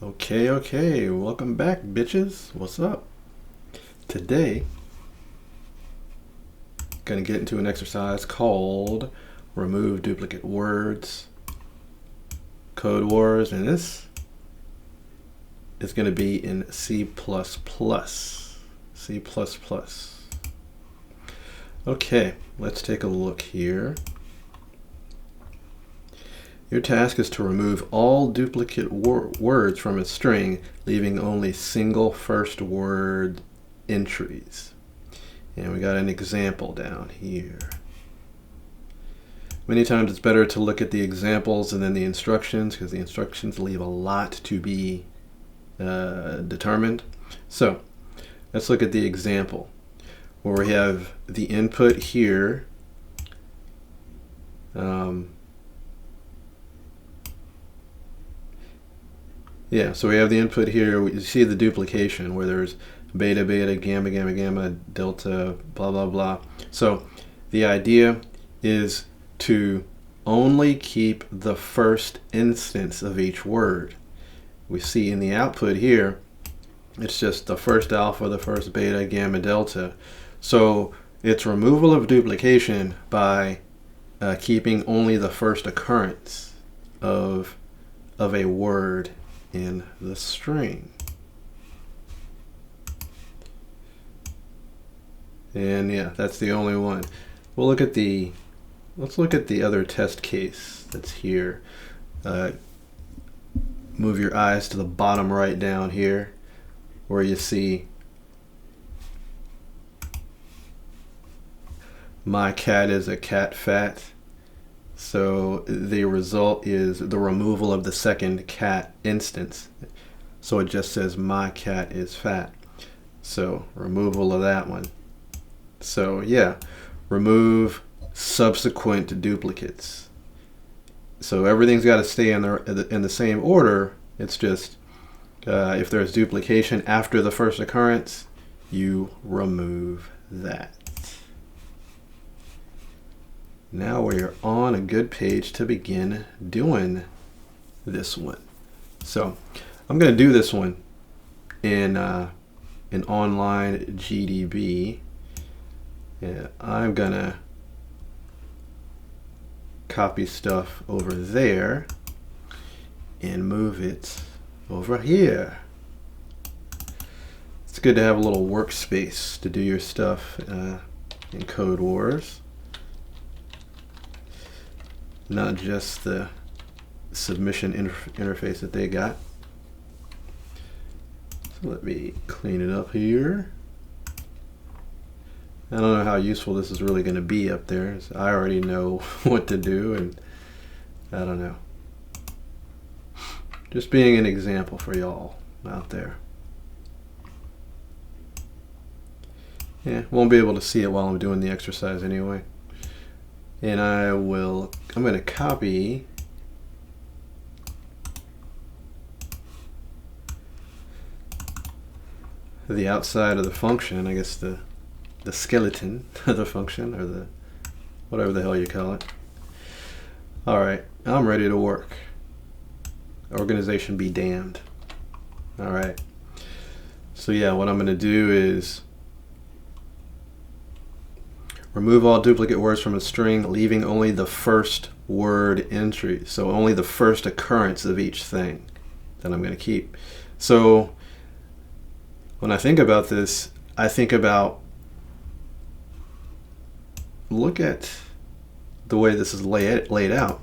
Okay, welcome back, bitches. What's up? Today, gonna get into an exercise called Remove Duplicate Words, Codewars, and this is gonna be in C++. C++. Okay, let's take a look here. Your task is to remove all duplicate words from a string, leaving only single first word entries. And we got an example down here. Many times it's better to look at the examples and then the instructions, because the instructions leave a lot to be determined. So let's look at the example where we have the input here. Yeah, so we have the input here. We see the duplication where there's beta, beta, gamma, gamma, gamma, delta, blah, blah, blah. So the idea is to only keep the first instance of each word. We see in the output here, it's just the first alpha, the first beta, gamma, delta. So it's removal of duplication by keeping only the first occurrence of a word in the string. And yeah, that's the only one. We'll look at let's look at the other test case that's here. Move your eyes to the bottom right down here where you see my cat is a cat fat. So the result is the removal of the second cat instance. So it just says my cat is fat. So removal of that one. So yeah, remove subsequent duplicates. So everything's got to stay in the same order. It's just if there's duplication after the first occurrence, you remove that. Now we're on a good page to begin doing this one. So I'm going to do this one in an online GDB. Yeah, I'm going to copy stuff over there and move it over here. It's good to have a little workspace to do your stuff in Codewars. Not just the submission interface that they got. So let me clean it up here. I don't know how useful this is really going to be up there. So I already know what to do, and I don't know. Just being an example for y'all out there. Yeah, won't be able to see it while I'm doing the exercise anyway. And I'm going to copy the outside of the function, I guess the skeleton of the function, or the whatever the hell you call it. Alright, I'm ready to work. Organization be damned. Alright. So yeah, what I'm going to do is remove all duplicate words from a string, leaving only the first word entry. So only the first occurrence of each thing that I'm going to keep. So when I think about this, I think about, look at the way this is laid out.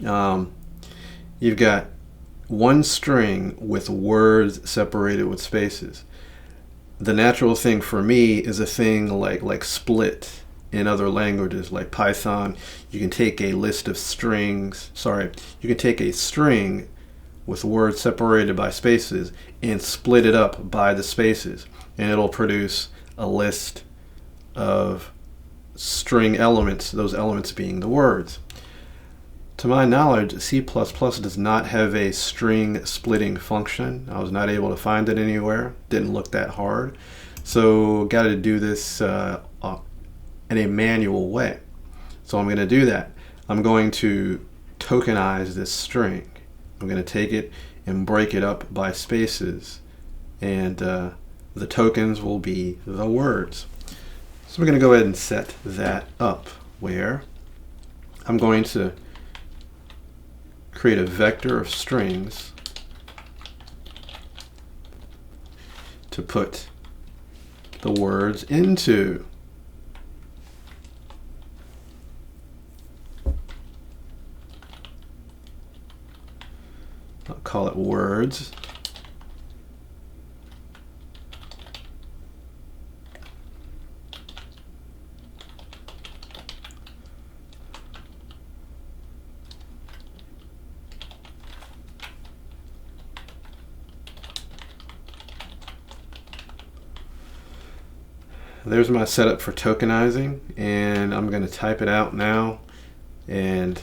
You've got one string with words separated with spaces. The natural thing for me is a thing like split in other languages like Python. You can take a list of strings, you can take a string with words separated by spaces and split it up by the spaces, and it'll produce a list of string elements, those elements being the words. To my knowledge, C++ does not have a string splitting function. I was not able to find it anywhere. Didn't look that hard. So got to do this in a manual way. So I'm going to do that. I'm going to tokenize this string. I'm going to take it and break it up by spaces, and the tokens will be the words. So we're going to go ahead and set that up, where I'm going to create a vector of strings to put the words into. I'll call it words. There's my setup for tokenizing, and I'm going to type it out now, and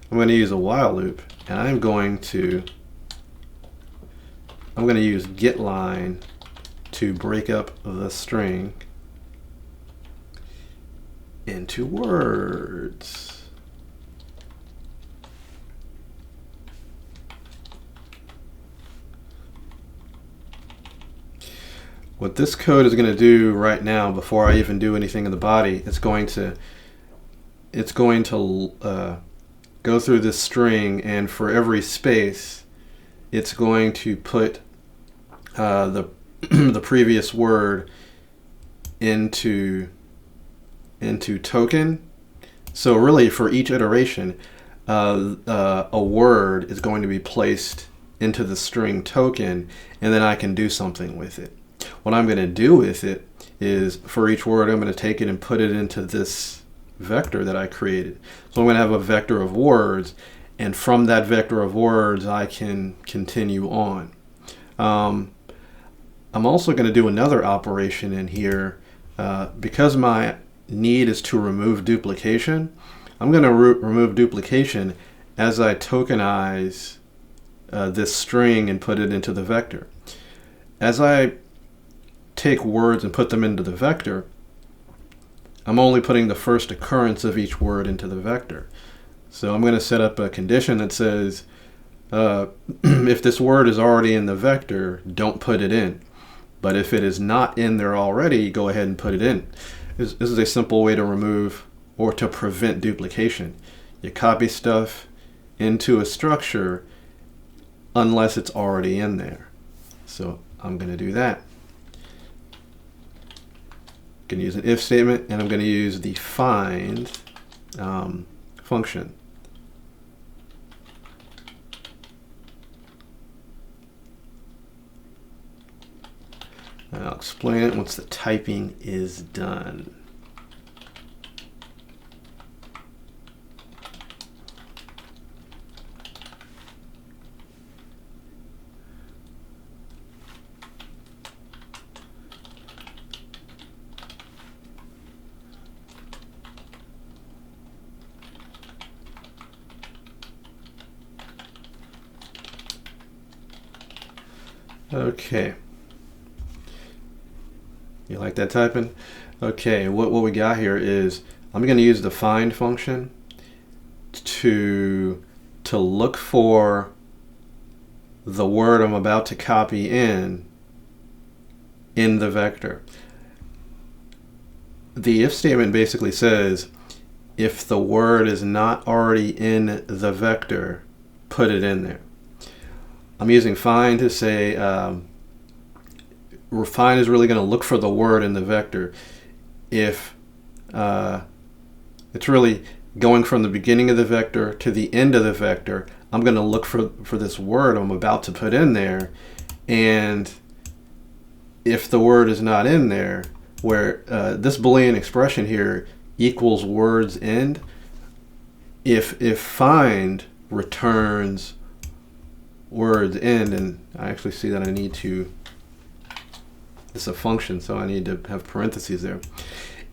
I'm going to use a while loop, and I'm going to use getLine to break up the string into words. What this code is going to do right now, before I even do anything in the body, it's going to go through this string, and for every space, it's going to put the the previous word into token. So really, for each iteration, a word is going to be placed into the string token, and then I can do something with it. What I'm going to do with it is, for each word, I'm going to take it and put it into this vector that I created. So I'm going to have a vector of words, and from that vector of words, I can continue on. I'm also going to do another operation in here. Because my need is to remove duplication, I'm going to remove duplication as I tokenize this string and put it into the vector. As I take words and put them into the vector, I'm only putting the first occurrence of each word into the vector. So I'm going to set up a condition that says, if this word is already in the vector, don't put it in. But if it is not in there already, go ahead and put it in. This is a simple way to remove or to prevent duplication. You copy stuff into a structure unless it's already in there. So I'm going to do that. I'm going to use an if statement, and I'm going to use the find function. And I'll explain it once the typing is done. Okay. You like that typing? Okay, what we got here is, I'm going to use the find function to look for the word I'm about to copy in the vector. The if statement basically says, if the word is not already in the vector, put it in there. I'm using find to say, find is really going to look for the word in the vector. If it's really going from the beginning of the vector to the end of the vector, I'm going to look for this word I'm about to put in there. And if the word is not in there, where this Boolean expression here equals words end, if find returns words end, and I actually see that I need to, it's a function, so I need to have parentheses there.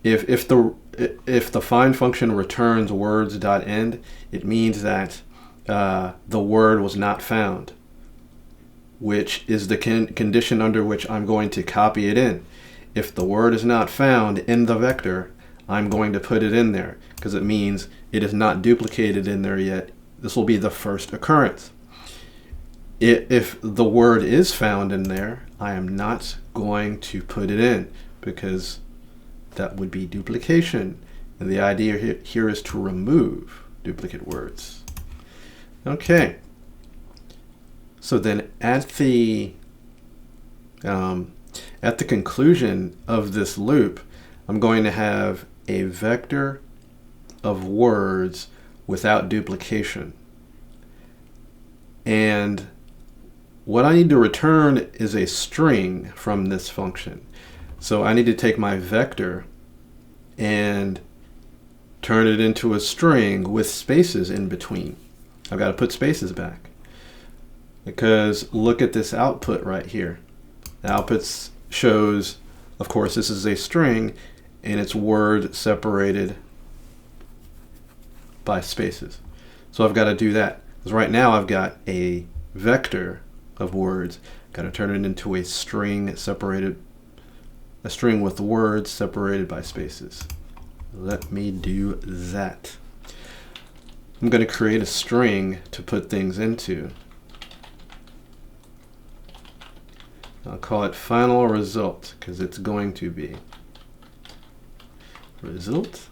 If the find function returns words.end, it means that the word was not found, which is the condition under which I'm going to copy it in. If the word is not found in the vector, I'm going to put it in there, because it means it is not duplicated in there yet. This will be the first occurrence. If the word is found in there, I am not going to put it in because that would be duplication. And the idea here is to remove duplicate words. Okay. So then at the conclusion of this loop, I'm going to have a vector of words without duplication. And what I need to return is a string from this function. So I need to take my vector and turn it into a string with spaces in between. I've got to put spaces back because look at this output right here. The output shows, of course, this is a string and it's word separated by spaces. So I've got to do that because right now I've got a vector of words. Got to turn it into a string with words separated by spaces. Let me do that. I'm going to create a string to put things into. I'll call it final result because it's going to be result.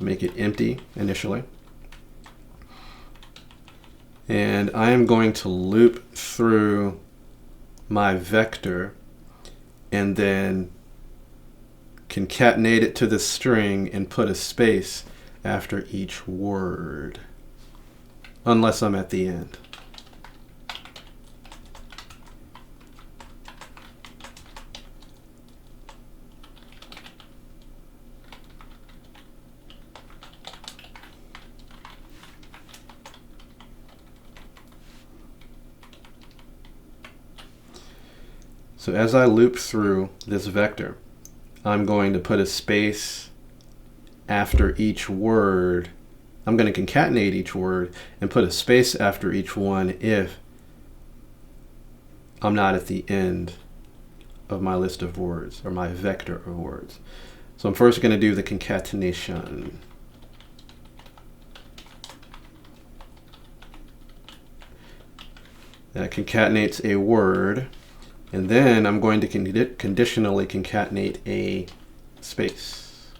Make it empty initially. And I am going to loop through my vector and then concatenate it to the string and put a space after each word, unless I'm at the end. So as I loop through this vector, I'm going to put a space after each word. I'm going to concatenate each word and put a space after each one if I'm not at the end of my list of words or my vector of words. So I'm first going to do the concatenation. That concatenates a word. And then I'm going to conditionally concatenate a space.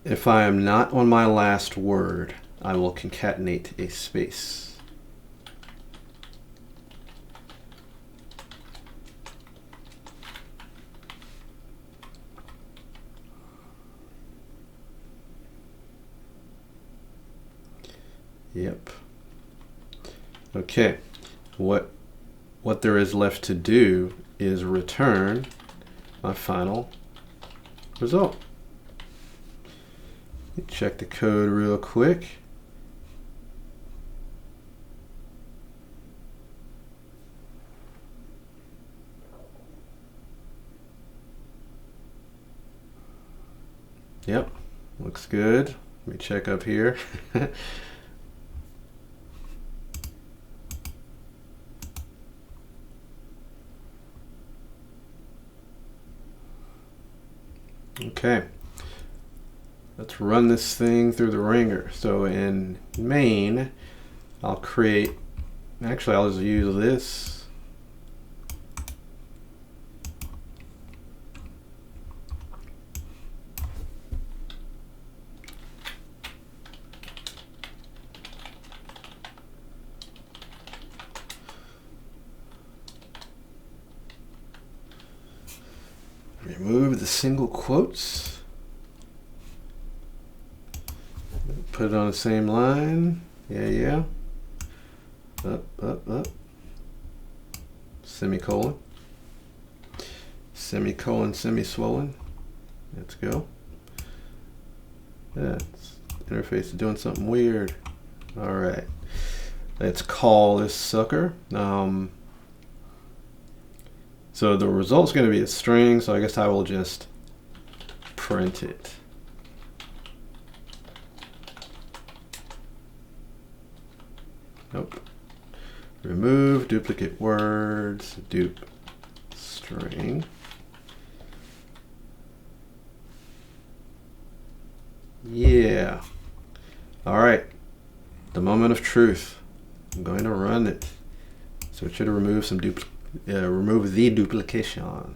If I am not on my last word, I will concatenate a space. Yep. Okay. What there is left to do is return my final result. Check the code real quick. Yep, looks good. Let me check up here. Okay, let's run this thing through the ringer. So in main, I'll create, actually I'll just use this. Remove the single quotes. Put it on the same line. Yeah. Up. Semicolon. Semicolon, semi-swollen. Let's go. Yeah, interface is doing something weird. All right. Let's call this sucker. So the result's going to be a string, so I guess I will just print it. Nope. remove duplicate words, dup string. Yeah. All right. The moment of truth. I'm going to run it. So it should remove some remove the duplication.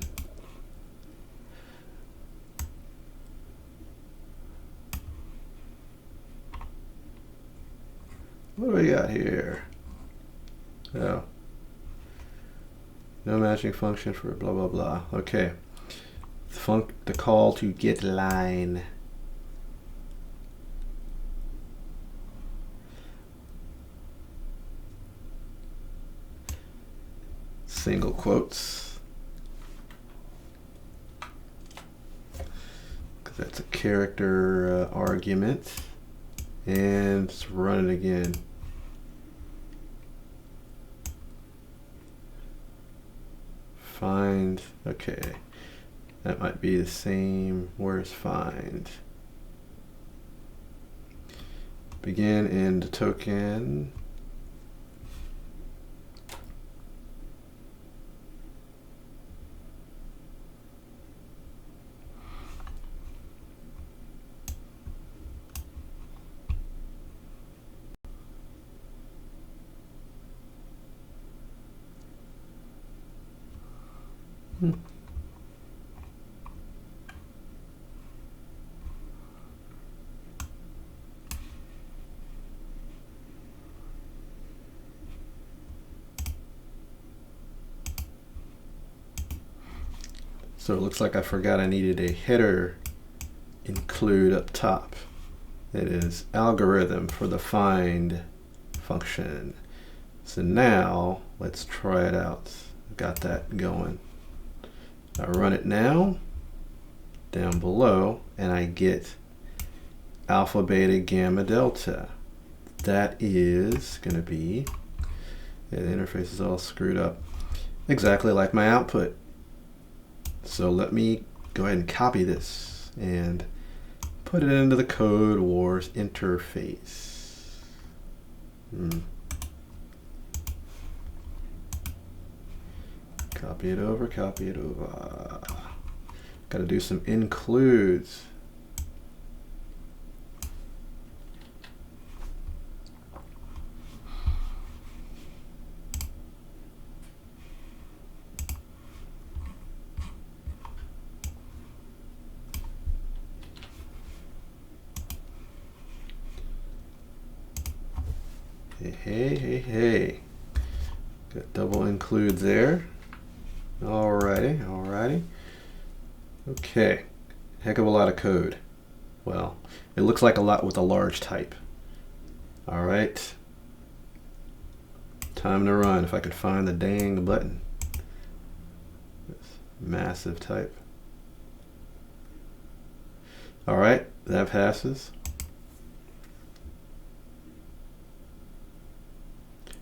What do we got here? Oh. No matching function for blah, blah, blah. Okay. The call to get line. Single quotes. Because that's a character argument. And let's run it again. Find, okay. That might be the same. Where's find? Begin end token. So it looks like I forgot I needed a header include up top. It is algorithm for the find function. So now let's try it out. Got that going. I run it now, down below, and I get alpha, beta, gamma, delta. That is going to be, the interface is all screwed up, exactly like my output. So let me go ahead and copy this and put it into the Codewars interface. Copy it over, copy it over. Got to do some includes. Hey. Got double include there. Alrighty. Okay. Heck of a lot of code. Well, it looks like a lot with a large type. Alright. Time to run if I could find the dang button. This massive type. Alright, that passes.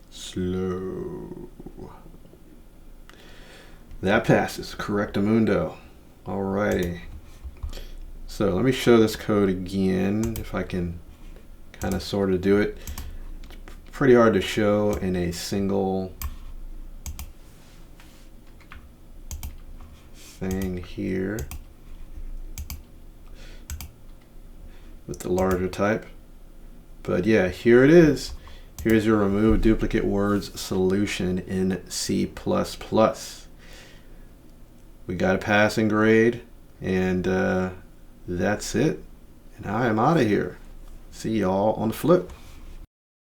Slow. That passes. Correctamundo. Alrighty. So let me show this code again if I can kind of sort of do it. It's pretty hard to show in a single thing here with the larger type. But yeah, here it is. Here's your remove duplicate words solution in C++. We got a passing grade, and that's it. And I am out of here. See y'all on the flip.